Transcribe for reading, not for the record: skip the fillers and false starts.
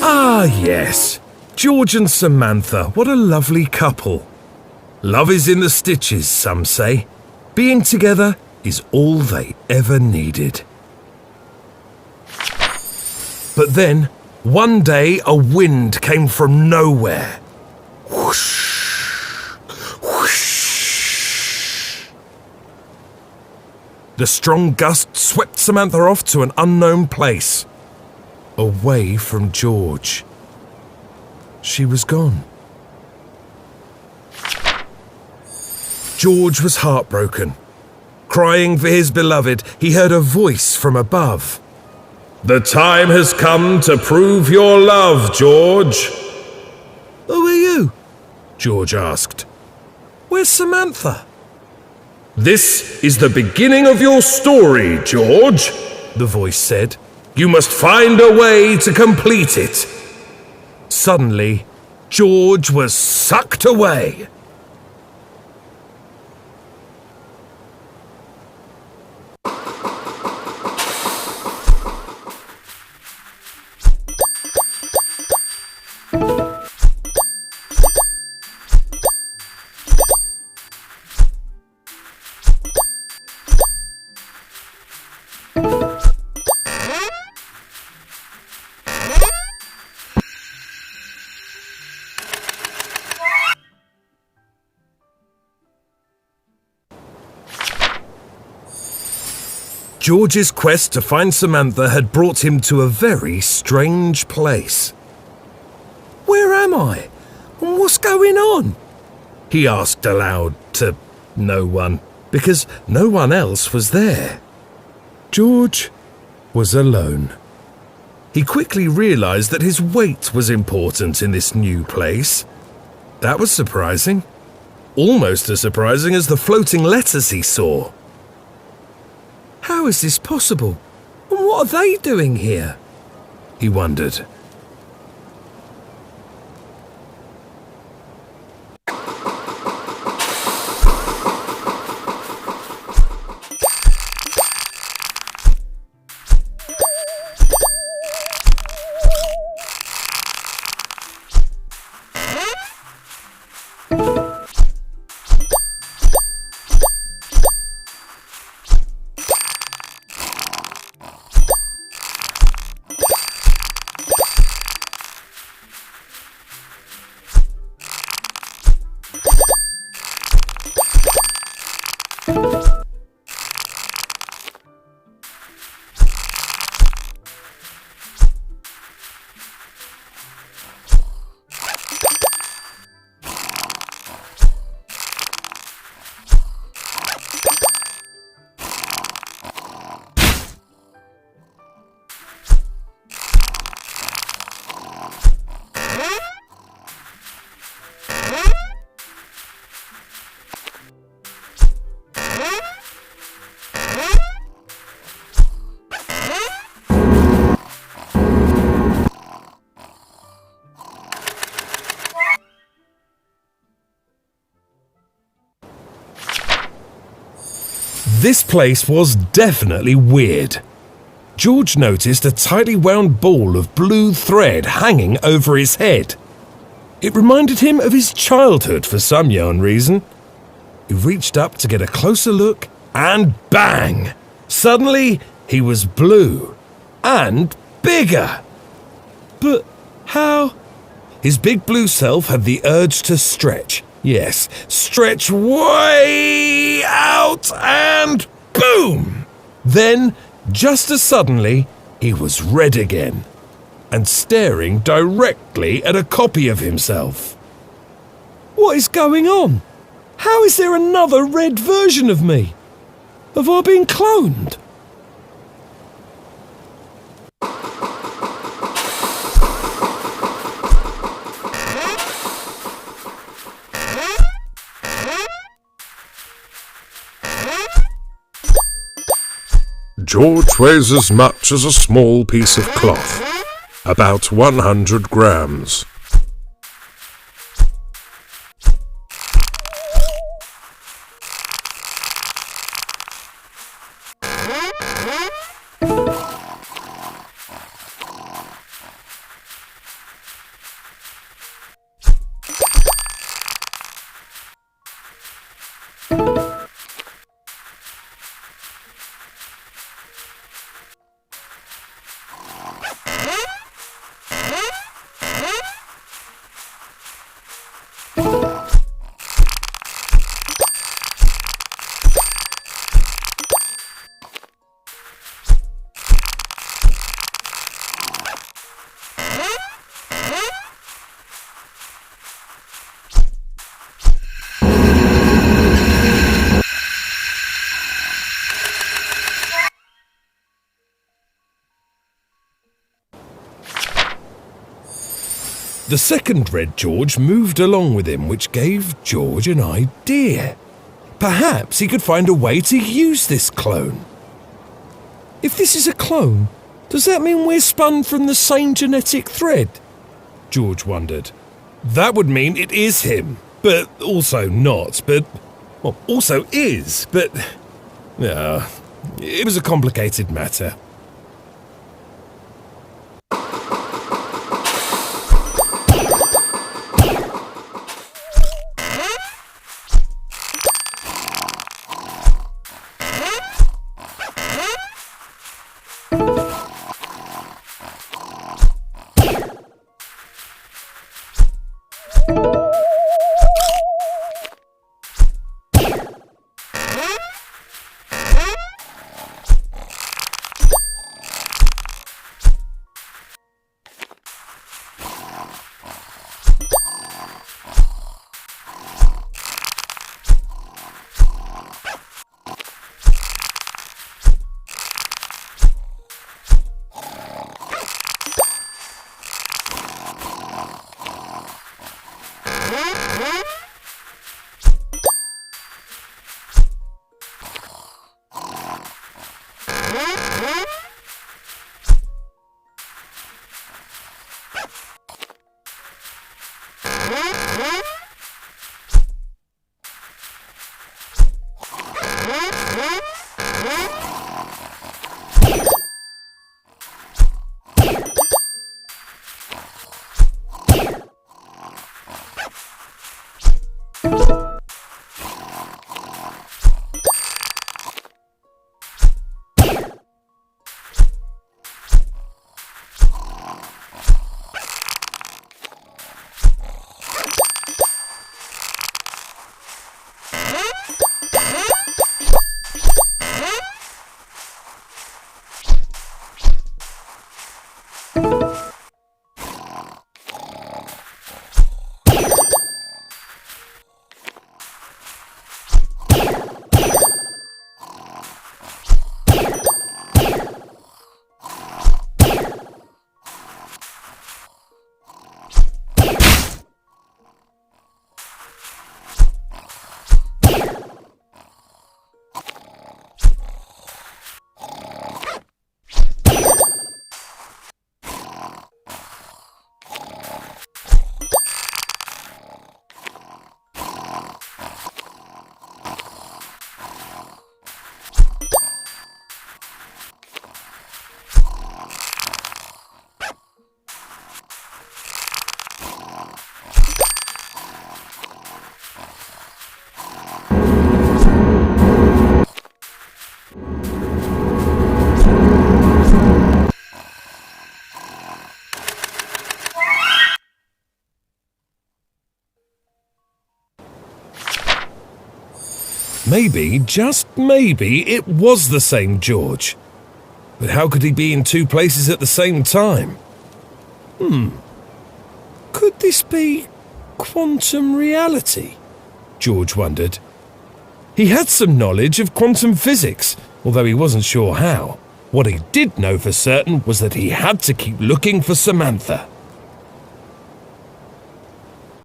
Ah, yes. George and Samantha, what a lovely couple. Love is in the stitches, some say. Being together is all they ever needed. But then, one day, a wind came from nowhere. Whoosh, whoosh. The strong gust swept Samantha off to an unknown place, away from George. She was gone. George was heartbroken. Crying for his beloved, he heard a voice from above. "The time has come to prove your love, George." "Who are you?" George asked. "Where's Samantha?" "This is the beginning of your story, George," the voice said. "You must find a way to complete it." Suddenly, George was sucked away. George's quest to find Samantha had brought him to a very strange place. "Where am I? And what's going on?" he asked aloud to no one, because no one else was there. George was alone. He quickly realized that his weight was important in this new place. That was surprising. Almost as surprising as the floating letters he saw. How is this possible? And what are they doing here? He wondered. This place was definitely weird. George noticed a tightly wound ball of blue thread hanging over his head. It reminded him of his childhood for some yarn reason. He reached up to get a closer look, and bang! Suddenly, he was blue and bigger. But how? His big blue self had the urge to stretch. Yes, stretch way out and boom! Then, just as suddenly, he was red again and staring directly at a copy of himself. What is going on? How is there another red version of me? Have I been cloned? George weighs as much as a small piece of cloth, about 100 grams. The second Red George moved along with him, which gave George an idea. Perhaps he could find a way to use this clone. If this is a clone, does that mean we're spun from the same genetic thread? George wondered. That would mean it is him, but also not, but... well, also is, but... no, it was a complicated matter. Maybe, just maybe, it was the same George. But how could he be in two places at the same time? Could this be quantum reality? George wondered. He had some knowledge of quantum physics, although he wasn't sure how. What he did know for certain was that he had to keep looking for Samantha.